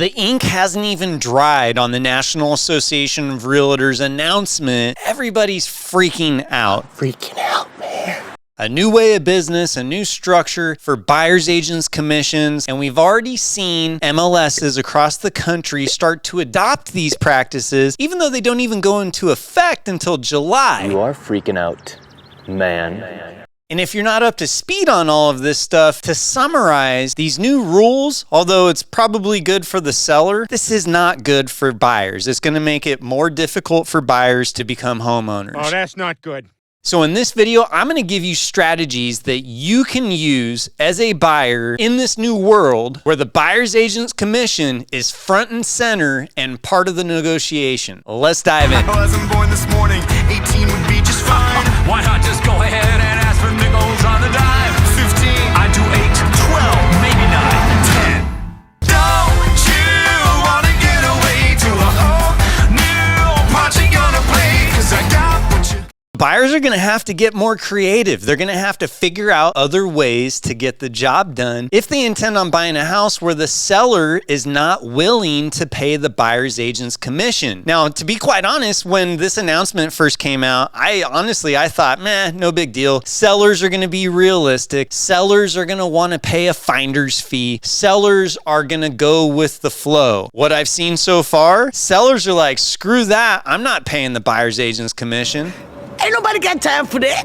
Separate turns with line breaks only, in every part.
the ink hasn't even dried on the National Association of Realtors announcement, everybody's freaking out.
Freaking out, man.
A new way of business, a new structure for buyers agents commissions, and we've already seen MLSs across the country start to adopt these practices, even though they don't even go into effect until July.
You are freaking out, man.
And if you're not up to speed on all of this stuff, to summarize, these new rules, although it's probably good for the seller, this is not good for buyers. It's going to make it more difficult for buyers to become homeowners.
Oh, that's not good.
So in this video, I'm going to give you strategies that you can use as a buyer in this new world where the buyer's agent's commission is front and center and part of the negotiation. Let's dive in.
I wasn't born this morning, 18 would be just fine.
Why not just go ahead and ask for nickels on the dime?
15,
I do 8, 12, maybe 9, 10.
don't you wanna get away to a whole new party gonna play? 'Cause I got what you
Buyers are going to have to get more creative. They're going to have to figure out other ways to get the job done if they intend on buying a house where the seller is not willing to pay the buyer's agent's commission. Now, to be quite honest, when this announcement first came out, I thought, no big deal. Sellers are going to be realistic. Sellers are going to want to pay a finder's fee. Sellers are going to go with the flow. What I've seen so far, sellers are like, screw that. I'm not paying the buyer's agent's commission.
Ain't nobody got time for that.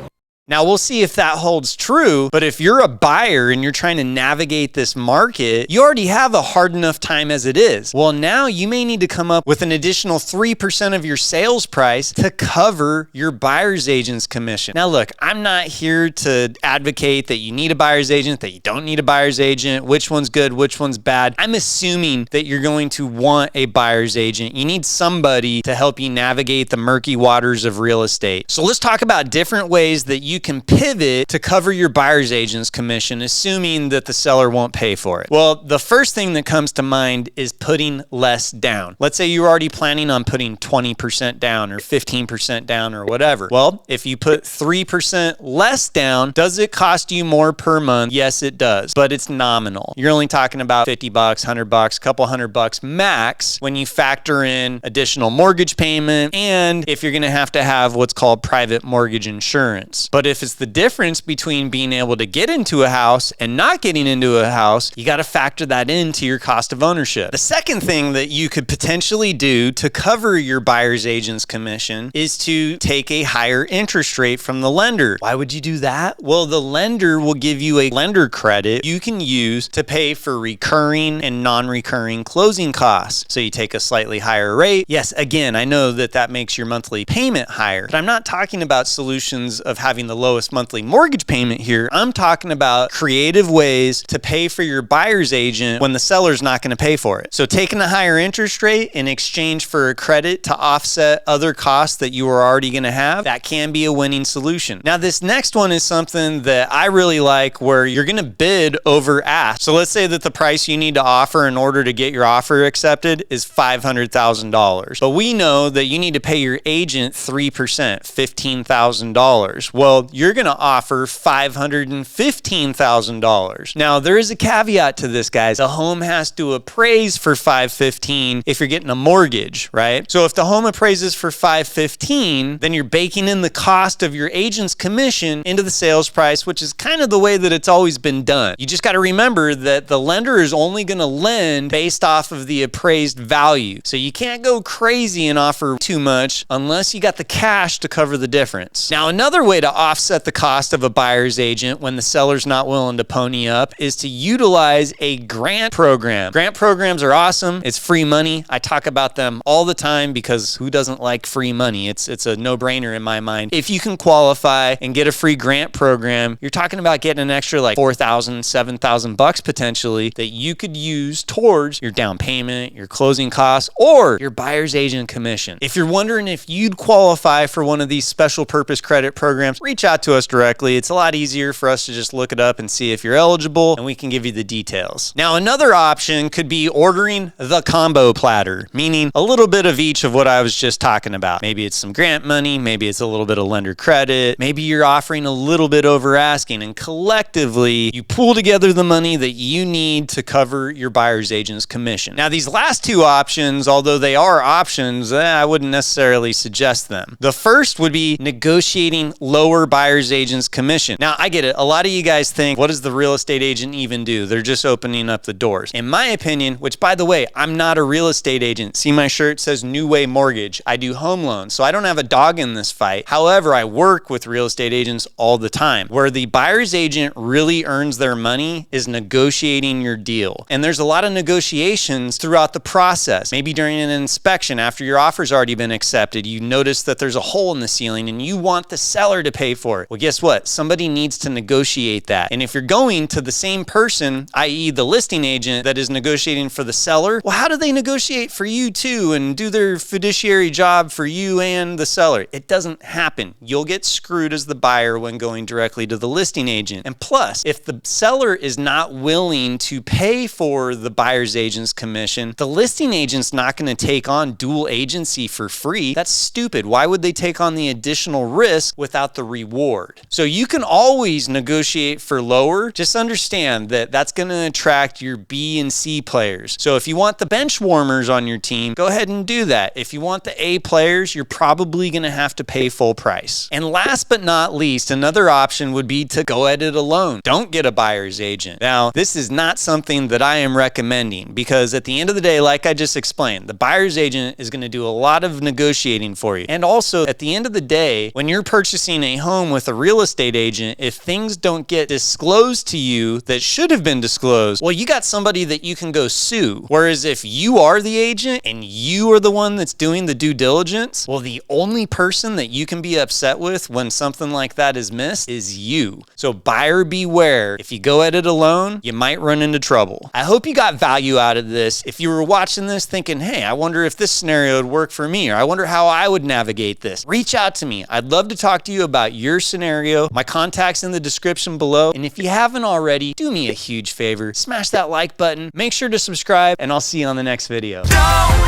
Now, we'll see if that holds true, but if you're a buyer and you're trying to navigate this market, you already have a hard enough time as it is. Well, now you may need to come up with an additional 3% of your sales price to cover your buyer's agent's commission. Now, look, I'm not here to advocate that you need a buyer's agent, that you don't need a buyer's agent, which one's good, which one's bad. I'm assuming that you're going to want a buyer's agent. You need somebody to help you navigate the murky waters of real estate. So let's talk about different ways that you can pivot to cover your buyer's agent's commission, assuming that the seller won't pay for it. Well, the first thing that comes to mind is putting less down. Let's say you're already planning on putting 20% down or 15% down or whatever. Well, if you put 3% less down, does it cost you more per month? Yes, it does, but it's nominal. You're only talking about $50, $100, couple $100 max when you factor in additional mortgage payment and if you're going to have what's called private mortgage insurance. But if it's the difference between being able to get into a house and not getting into a house, you got to factor that into your cost of ownership. The second thing that you could potentially do to cover your buyer's agent's commission is to take a higher interest rate from the lender. Why would you do that? Well, the lender will give you a lender credit you can use to pay for recurring and non-recurring closing costs. So you take a slightly higher rate. Yes, again, I know that makes your monthly payment higher, but I'm not talking about solutions of having the lowest monthly mortgage payment here. I'm talking about creative ways to pay for your buyer's agent when the seller's not going to pay for it. So taking a higher interest rate in exchange for a credit to offset other costs that you are already going to have, that can be a winning solution. Now, this next one is something that I really like where you're going to bid over ask. So let's say that the price you need to offer in order to get your offer accepted is $500,000. But we know that you need to pay your agent 3%, $15,000. Well, you're going to offer $515,000. Now, there is a caveat to this, guys. The home has to appraise for $515,000 if you're getting a mortgage, right? So if the home appraises for $515,000, then you're baking in the cost of your agent's commission into the sales price, which is kind of the way that it's always been done. You just got to remember that the lender is only going to lend based off of the appraised value. So you can't go crazy and offer too much unless you got the cash to cover the difference. Now, another way to offset the cost of a buyer's agent when the seller's not willing to pony up is to utilize a grant program. Grant programs are awesome. It's free money. I talk about them all the time because who doesn't like free money? It's a no-brainer in my mind. If you can qualify and get a free grant program, you're talking about getting an extra like $4,000, $7,000 potentially that you could use towards your down payment, your closing costs, or your buyer's agent commission. If you're wondering if you'd qualify for one of these special purpose credit programs, reach reach out to us directly. It's a lot easier for us to just look it up and see if you're eligible, and we can give you the details. Now, another option could be ordering the combo platter, meaning a little bit of each of what I was just talking about. Maybe it's some grant money, maybe it's a little bit of lender credit, maybe you're offering a little bit over asking, and collectively you pool together the money that you need to cover your buyer's agent's commission. Now, these last two options, although they are options, I wouldn't necessarily suggest them. The first would be negotiating lower buyer's agent's commission. Now, I get it. A lot of you guys think, what does the real estate agent even do? They're just opening up the doors. In my opinion, which by the way, I'm not a real estate agent. See my shirt says New Way Mortgage. I do home loans, so I don't have a dog in this fight. However, I work with real estate agents all the time. Where the buyer's agent really earns their money is negotiating your deal. And there's a lot of negotiations throughout the process. Maybe during an inspection, after your offer's already been accepted, you notice that there's a hole in the ceiling and you want the seller to pay for it. Well, guess what? Somebody needs to negotiate that. And if you're going to the same person, i.e. the listing agent that is negotiating for the seller, well, how do they negotiate for you too and do their fiduciary job for you and the seller? It doesn't happen. You'll get screwed as the buyer when going directly to the listing agent. And plus, if the seller is not willing to pay for the buyer's agent's commission, the listing agent's not going to take on dual agency for free. That's stupid. Why would they take on the additional risk without the reward? So you can always negotiate for lower. Just understand that that's going to attract your B and C players. So if you want the bench warmers on your team, go ahead and do that. If you want the A players, you're probably going to have to pay full price. And last but not least, another option would be to go at it alone. Don't get a buyer's agent. Now, this is not something that I am recommending because at the end of the day, like I just explained, the buyer's agent is going to do a lot of negotiating for you. And also, at the end of the day, when you're purchasing a home with a real estate agent, if things don't get disclosed to you that should have been disclosed, well, you got somebody that you can go sue. Whereas if you are the agent and you are the one that's doing the due diligence, well, the only person that you can be upset with when something like that is missed is you. So buyer beware. If you go at it alone, you might run into trouble. I hope you got value out of this. If you were watching this thinking, hey, I wonder if this scenario would work for me, or I wonder how I would navigate this, reach out to me. I'd love to talk to you about your scenario. My contact's in the description below. And if you haven't already, do me a huge favor. Smash that like button. Make sure to subscribe, and I'll see you on the next video.
Don't